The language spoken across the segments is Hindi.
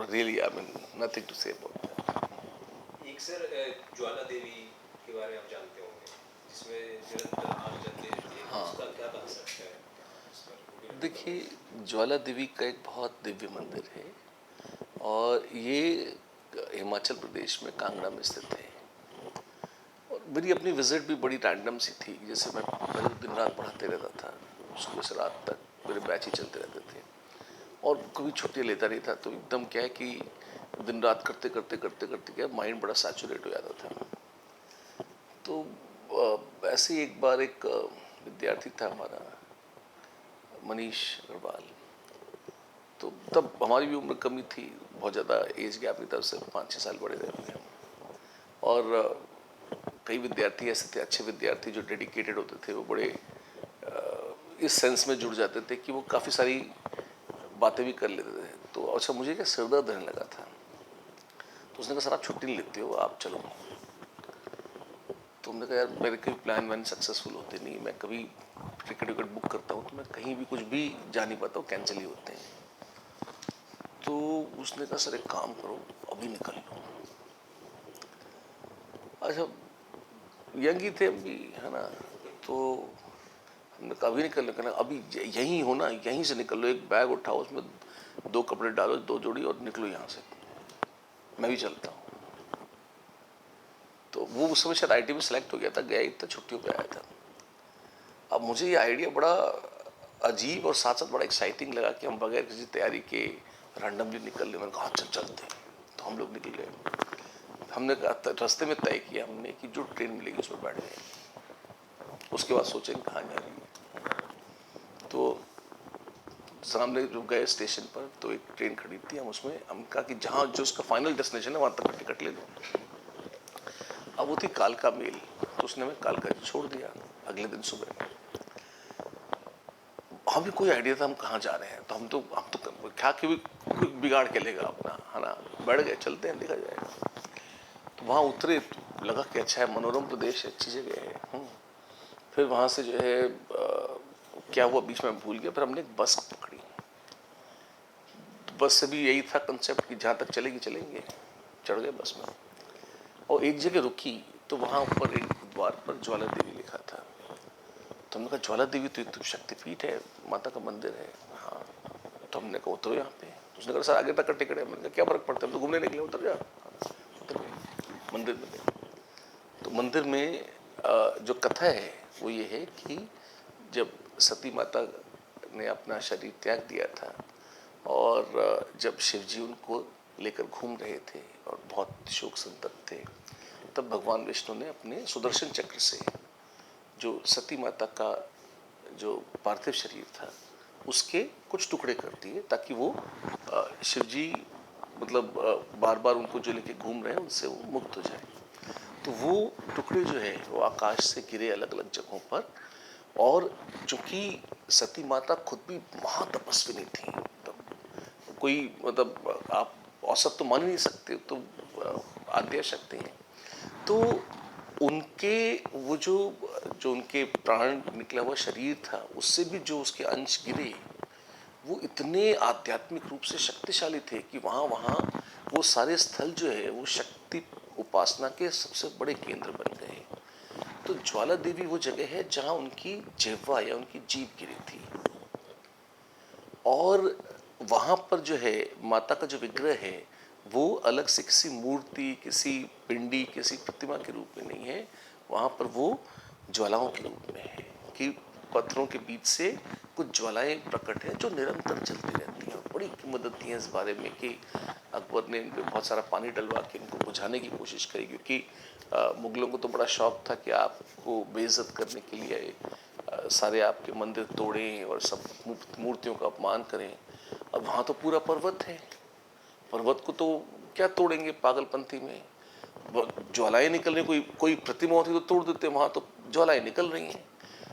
Really, I mean, nothing to say about that. एक सर ज्वाला देवी के बारे में आप जानते होंगे, जिसमें निरंतर आग जलती रहती है, उसका क्या कंसेप्ट है इस पर वो भी रखना देखिए, चाहूँगा। ज्वाला देवी का एक बहुत दिव्य मंदिर है और ये हिमाचल प्रदेश में कांगड़ा में स्थित है। और मेरी अपनी विजिट भी बड़ी रैंडम सी थी, जैसे मैं पहले दिन रात पढ़ाते रहता था, सुबह से रात तक मेरे बैच ही चलते रहते थे और कभी छुट्टी लेता नहीं था। तो एकदम क्या है कि दिन रात करते करते करते करते क्या माइंड बड़ा सैचुरेट हो जाता था। तो ऐसे ही एक बार एक विद्यार्थी था हमारा, मनीष अग्रवाल। तो तब हमारी भी उम्र कमी थी, बहुत ज़्यादा एज गैप नहीं था, उससे 5-6 साल बड़े थे हम। और कई विद्यार्थी ऐसे थे, अच्छे विद्यार्थी जो डेडिकेटेड होते थे, वो बड़े इस सेंस में जुड़ जाते थे कि वो काफ़ी सारी बातें भी कर लेते थे। तो अच्छा, मुझे क्या सिर दर्द रहने लगा था, तो उसने कहा सर आप छुट्टी नहीं लेते हो, आप चलो। तो हमने कहा यार मेरे कभी प्लान वैन सक्सेसफुल होते नहीं, मैं कभी टिकट विकट बुक करता हूँ तो मैं कहीं भी कुछ भी जा नहीं पाता हूँ, कैंसिल ही होते हैं। तो उसने कहा सर एक काम करो, अभी निकल लो। अच्छा, यंग ही थे हम भी, है ना। तो हमने कहा अभी निकल लो, कहना अभी यहीं हो ना, यहीं से निकल लो, एक बैग उठाओ, उसमें 2 कपड़े डालो, 2 जोड़ी, और निकलो यहाँ से, मैं भी चलता हूँ। तो वो उस समय शायद आईटी में सेलेक्ट हो गया था, गया ही था, छुट्टियों पे आया था। अब मुझे ये आइडिया बड़ा अजीब और साथ साथ बड़ा एक्साइटिंग लगा कि हम बगैर किसी तैयारी के रैंडमली निकल रहे। मैंने कहा चल चलते हैं। तो हम लोग निकल गए। हमने कहा रास्ते में तय किया हमने कि जो ट्रेन मिलेगी उसमें बैठ गए, उसके बाद सोचेंगे कहाँ जा रही है। तो सामने जो गए स्टेशन पर, तो एक ट्रेन खड़ी थी, हम उसमें हम कहा कि जहाँ जो उसका फाइनल डेस्टिनेशन है वहाँ तक का टिकट ले लो। अब वो थी कालका मेल, तो उसने हमें कालका छोड़ दिया अगले दिन सुबह। हमें कोई आइडिया था हम कहाँ जा रहे हैं, तो हम तो क्या कि भी कोई बिगाड़ के लेगा अपना, है ना। बैठ गए, चलते हैं, देखा जाएगा। तो वहाँ उतरे तो लगा कि अच्छा है, मनोरम प्रदेश है, अच्छी जगह है। फिर वहाँ से जो है क्या हुआ बीच में भूल गया। फिर हमने एक बस पकड़ी। तो बस से भी यही था कंसेप्ट कि जहाँ तक चलेगी चलेंगे। चढ़ गए बस में और एक जगह रुकी, तो वहाँ ऊपर एक द्वार पर ज्वाला देवी लिखा था। तो हमने कहा ज्वाला देवी तो शक्तिपीठ है, माता का मंदिर है। हाँ। तो हमने कहा उतरो यहाँ पे। तो उसने कहा सर आगे तक का टिकट है। मैंने कहा क्या फर्क पड़ता है, हम तो घूमने निकले, उतर जा। उतर गए, मंदिर में गए। तो मंदिर में जो कथा है वो ये है कि जब सती माता ने अपना शरीर त्याग दिया था और जब शिव जी उनको लेकर घूम रहे थे और बहुत शोक संतप्त थे, तब भगवान विष्णु ने अपने सुदर्शन चक्र से जो सती माता का जो पार्थिव शरीर था उसके कुछ टुकड़े कर दिए, ताकि वो शिव जी मतलब बार बार उनको जो लेके घूम रहे हैं उनसे वो मुक्त हो जाए। तो वो टुकड़े जो है वो आकाश से गिरे अलग अलग जगहों पर। और चूंकि सती माता खुद भी महातपस्विनी थी, तो कोई मतलब आप औसत तो मान ही नहीं सकते, तो आद्या शक्ति हैं। तो उनके वो जो जो उनके प्राण निकला हुआ शरीर था, उससे भी जो उसके अंश गिरे, वो इतने आध्यात्मिक रूप से शक्तिशाली थे कि वहाँ वहाँ वो सारे स्थल जो है वो शक्ति उपासना के सबसे बड़े केंद्र बन गए। तो ज्वाला देवी वो जगह है जहाँ उनकी जिह्वा या उनकी जीभ गिरी थी। और वहाँ पर जो है माता का जो विग्रह है वो अलग से किसी मूर्ति, किसी पिंडी, किसी प्रतिमा के रूप में नहीं है। वहाँ पर वो ज्वालाओं के रूप में है कि पत्थरों के बीच से कुछ ज्वालाएं प्रकट हैं जो निरंतर चलती रहती हैं। बड़ी मदद दी है इस बारे में कि अकबर ने इन पर बहुत सारा पानी डलवा के इनको बुझाने की कोशिश करी, क्योंकि मुगलों को तो बड़ा शौक था कि आपको बेइज्जत करने के लिए सारे आपके मंदिर तोड़ें और सब मूर्तियों का अपमान करें। अब वहाँ तो पूरा पर्वत है, पर्वत को तो क्या तोड़ेंगे पागलपंथी में। ज्वालाएं निकल रही, कोई कोई प्रतिमा होती तो तोड़ देते, वहाँ तो ज्वालाएं निकल रही हैं।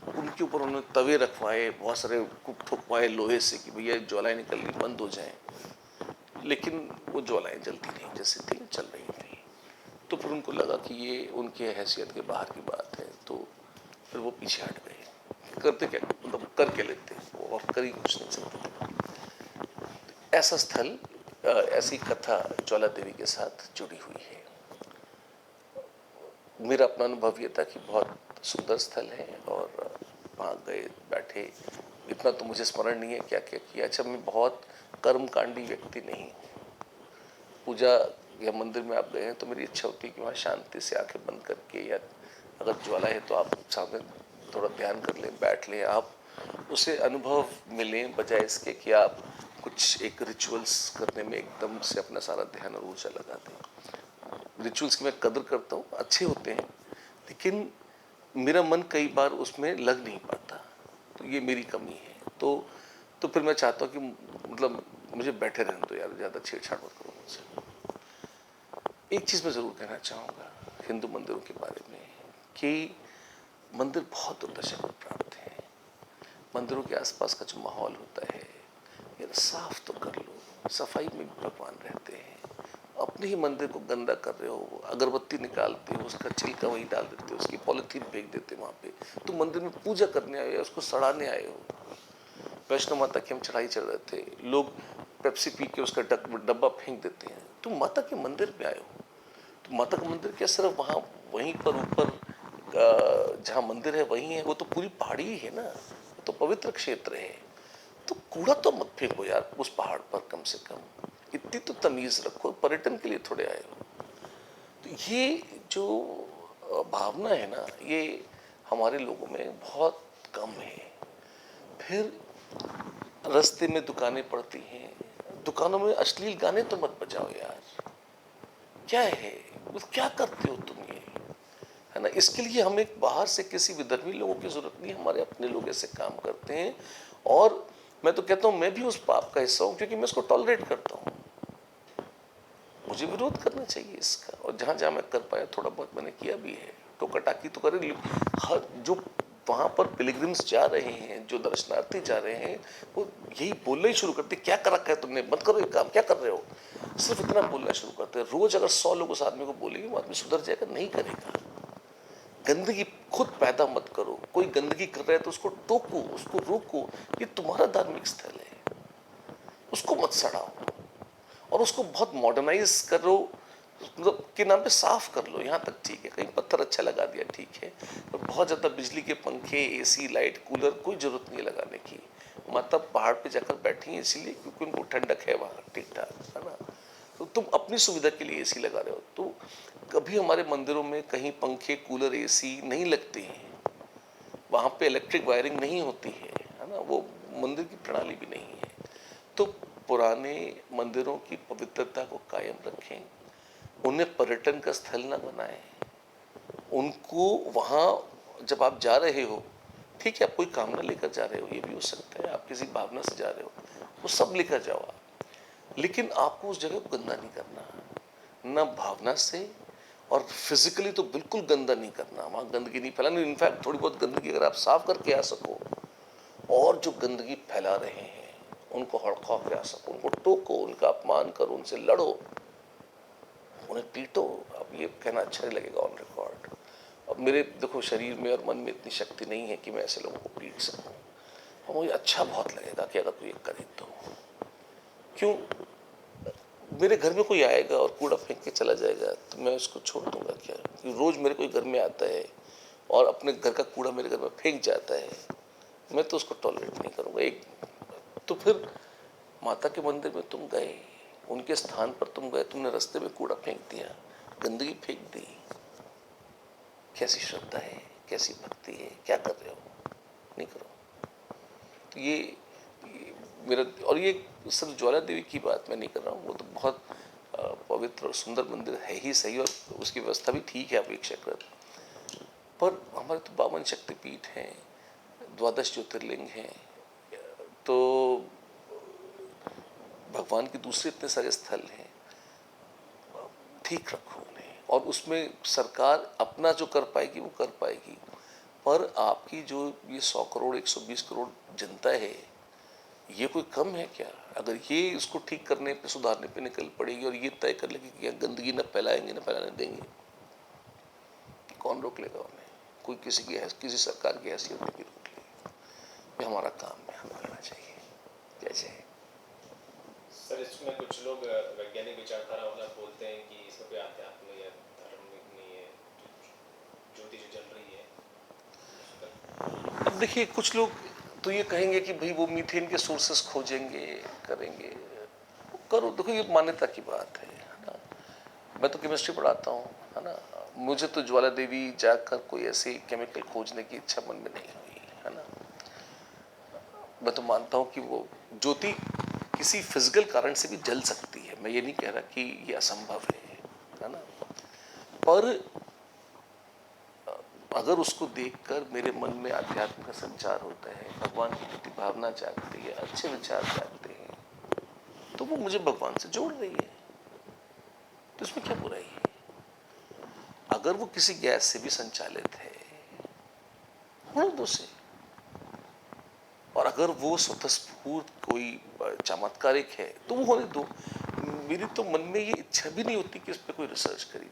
उनके ऊपर उन्होंने तवे रखवाए, बहुत सारे ठुकवाए लोहे से कि भैया ज्वालाएं निकल रही, बंद हो जाएं। लेकिन वो ज्वालाएं जलती नहीं, जैसे थी चल रही थी। तो फिर उनको लगा कि ये उनके हैसियत के बाहर की बात है, तो फिर वो पीछे हट गए। करते क्या, मतलब कर क्या लेते, वो और कर ही कुछ नहीं सकते थे। ऐसा स्थल, ऐसी कथा ज्वाला देवी के साथ जुड़ी हुई है। मेरा अपना अनुभव ये था कि बहुत सुंदर स्थल है और वहाँ गए, बैठे। इतना तो मुझे स्मरण नहीं है क्या क्या किया। अच्छा, मैं बहुत कर्मकांडी व्यक्ति नहीं हूँ। पूजा या मंदिर में आप गए हैं तो मेरी इच्छा होती है कि वहाँ शांति से आंखें बंद करके, या अगर ज्वाला है तो आप सामने थोड़ा ध्यान कर लें, बैठ लें, आप उसे अनुभव मिलें, बजाय इसके कि आप कुछ एक रिचुअल्स करने में एकदम से अपना सारा ध्यान और ऊर्जा लगा दें। रिचुअल्स की मैं कदर करता हूँ, अच्छे होते हैं, लेकिन मेरा मन कई बार उसमें लग नहीं पाता, तो ये मेरी कमी है। तो फिर मैं चाहता हूँ कि मतलब मुझे बैठे रहने दो यार, ज़्यादा छेड़छाड़ मत करो मुझसे। एक चीज़ मैं ज़रूर कहना चाहूँगा हिंदू मंदिरों के बारे में कि मंदिर बहुत दुर्दशा में प्राप्त हैं। मंदिरों के आसपास का जो माहौल होता है यार, साफ तो कर लो। सफाई में भी भगवान रहते हैं। अपने ही मंदिर को गंदा कर रहे हो, अगरबत्ती निकालते हो, उसका छिलका वहीं डाल देते हो, उसकी पॉलिथीन फेंक देते हो वहाँ पे। तो मंदिर में पूजा करने आए हो या उसको सड़ाने आए हो? वैष्णो माता की हम चढ़ाई चढ़ रहे थे, लोग पेप्सी पी के उसका डब्बा फेंक देते हैं। तुम माता के मंदिर में आए हो, तो माता का मंदिर क्या सिर्फ वहाँ वहीं पर ऊपर जहाँ मंदिर है वहीं है? वो तो पूरी पहाड़ी ही है ना, तो पवित्र क्षेत्र है। तो कूड़ा तो मत फेंको यार उस पहाड़ पर, कम से कम इतनी तो तमीज रखो। पर्यटन के लिए थोड़े आए हो। तो ये जो भावना है ना, ये हमारे लोगों में बहुत कम है। फिर रास्ते में दुकानें पड़ती हैं, दुकानों में अश्लील गाने तो मत बजाओ यार। क्या है वो, क्या करते हो तुम ये, है ना? इसके लिए हमें बाहर से किसी विधर्मी लोगों की जरूरत नहीं, हमारे अपने लोग ऐसे काम करते हैं। और मैं तो कहता हूँ मैं भी उस पाप का हिस्सा हूँ, क्योंकि मैं इसको टॉलरेट करता हूँ। मुझे विरोध करना चाहिए इसका, और जहाँ जहाँ मैं कर पाया थोड़ा बहुत मैंने किया भी है। टोका टाकी तो करे। हर जो वहाँ पर पिलग्रिम्स जा रहे हैं, जो दर्शनार्थी जा रहे हैं, वो यही बोलना ही शुरू करते, क्या कर रखा है तुमने, मत करो ये काम, क्या कर रहे हो। सिर्फ इतना बोलना शुरू करते हैं। रोज अगर 100 लोग उस आदमी को बोलेंगे, वो आदमी सुधर जाएगा? नहीं करेगा। गंदगी खुद पैदा मत करो। कोई गंदगी कर रहा है तो उसको टोको, उसको रोको। ये तुम्हारा धार्मिक स्थल है, उसको मत सड़ाओ और उसको बहुत मॉडर्नाइज करो, मतलब के नाम पे साफ कर लो। यहाँ तक ठीक है, कहीं पत्थर अच्छा लगा दिया ठीक है, पर बहुत ज़्यादा बिजली के पंखे, एसी, लाइट, कूलर कोई ज़रूरत नहीं है लगाने की। माता पहाड़ पे जाकर बैठी हैं इसीलिए क्योंकि उनको ठंडक है वहाँ, ठीक ठाक, है ना? तो तुम अपनी सुविधा के लिए एसी लगा रहे हो। तो कभी हमारे मंदिरों में कहीं पंखे, कूलर, एसी नहीं लगते हैं। वहाँ पे इलेक्ट्रिक वायरिंग नहीं होती है ना? वो मंदिर की प्रणाली भी नहीं है। तो पुराने मंदिरों की पवित्रता को कायम रखें, उन्हें पर्यटन का स्थल न बनाएं। उनको वहाँ जब आप जा रहे हो, ठीक है, आप कोई कामना लेकर जा रहे हो, ये भी हो सकता है, आप किसी भावना से जा रहे हो, वो सब लेकर जाओ आप, लेकिन आपको उस जगह को गंदा नहीं करना, ना भावना से, और फिजिकली तो बिल्कुल गंदा नहीं करना। वहाँ गंदगी नहीं फैलानी। इनफैक्ट थोड़ी बहुत गंदगी अगर आप साफ करके आ सको, और जो गंदगी फैला रहे हैं उनको हड़काओ के आ सको, उनको टोको, उनका अपमान करो, उनसे लड़ो, उन्हें पीटो। अब ये कहना अच्छा नहीं लगेगा ऑन रिकॉर्ड। अब मेरे देखो शरीर में और मन में इतनी शक्ति नहीं है कि मैं ऐसे लोगों को पीट सकूं, और मुझे अच्छा बहुत लगेगा कि अगर तू ये करे तो। क्यों? मेरे घर में कोई आएगा और कूड़ा फेंक के चला जाएगा तो मैं उसको छोड़ दूंगा क्या? कि रोज मेरे कोई घर में आता है और अपने घर का कूड़ा मेरे घर में फेंक जाता है, मैं तो उसको टॉलरेट नहीं करूंगा। एक तो फिर माता के मंदिर में तुम गए, उनके स्थान पर तुम गए, तुमने रास्ते में कूड़ा फेंक दिया, गंदगी फेंक दी, कैसी श्रद्धा है, कैसी भक्ति है, क्या कर रहे हो? नहीं करो। तो ये मेरा, और ये सिर्फ ज्वाला देवी की बात मैं नहीं कर रहा हूँ, वो तो बहुत पवित्र और सुंदर मंदिर है ही सही, और उसकी व्यवस्था भी ठीक है अपेक्षाकृत। पर हमारे तो 52 शक्तिपीठ हैं, 12 ज्योतिर्लिंग हैं, तो भगवान के दूसरे इतने सारे स्थल हैं, ठीक रखो उन्हें। और उसमें सरकार अपना जो कर पाएगी वो कर पाएगी, पर आपकी जो ये 100 करोड़ 120 करोड़ जनता है, ये कोई कम है क्या? अगर ये इसको ठीक करने पे, सुधारने पे निकल पड़ेगी और ये तय कर लेगी कि गंदगी न फैलाएंगे, न फैलाने देंगे, कौन रोक लेगा उन्हें? कोई किसी सरकार की हैसियत नहीं रोक लेगी। ये हमारा काम है, हमें करना चाहिए। जैसे सर इसमें कुछ लोग वैज्ञानिक विचारधारा वाला बोलते हैं कि इसमें कोई आध्यात्म या धर्म नहीं है, ज्योति जो जल रही है अब देखिए कुछ लोग तो ये कहेंगे कि भाई वो मीथेन के सोर्सेस खोजेंगे, करेंगे, करो, देखो ये मान्यता की बात है ना। मैं तो केमिस्ट्री पढ़ाता हूँ, है ना। मुझे तो ज्वाला देवी जाकर कोई ऐसे केमिकल खोजने की इच्छा मन में नहीं हुई, है ना। मैं तो मानता हूँ कि वो ज्योति किसी फिजिकल कारण से भी जल सकती है, मैं ये नहीं कह रहा कि ये असंभव है ना। पर अगर उसको देखकर मेरे मन में आध्यात्म का संचार होता है, भगवान की प्रति भावना जागती है, अच्छे विचार जागते हैं, तो वो मुझे भगवान से जोड़ रही है, तो इसमें क्या बुराई है। अगर वो किसी गैस से भी संचालित है, होने दो उसे। और अगर वो स्वतःस्फूर्त कोई चमत्कारिक है तो वो होने दो। मेरी तो मन में ये इच्छा भी नहीं होती कि इस पर कोई रिसर्च करी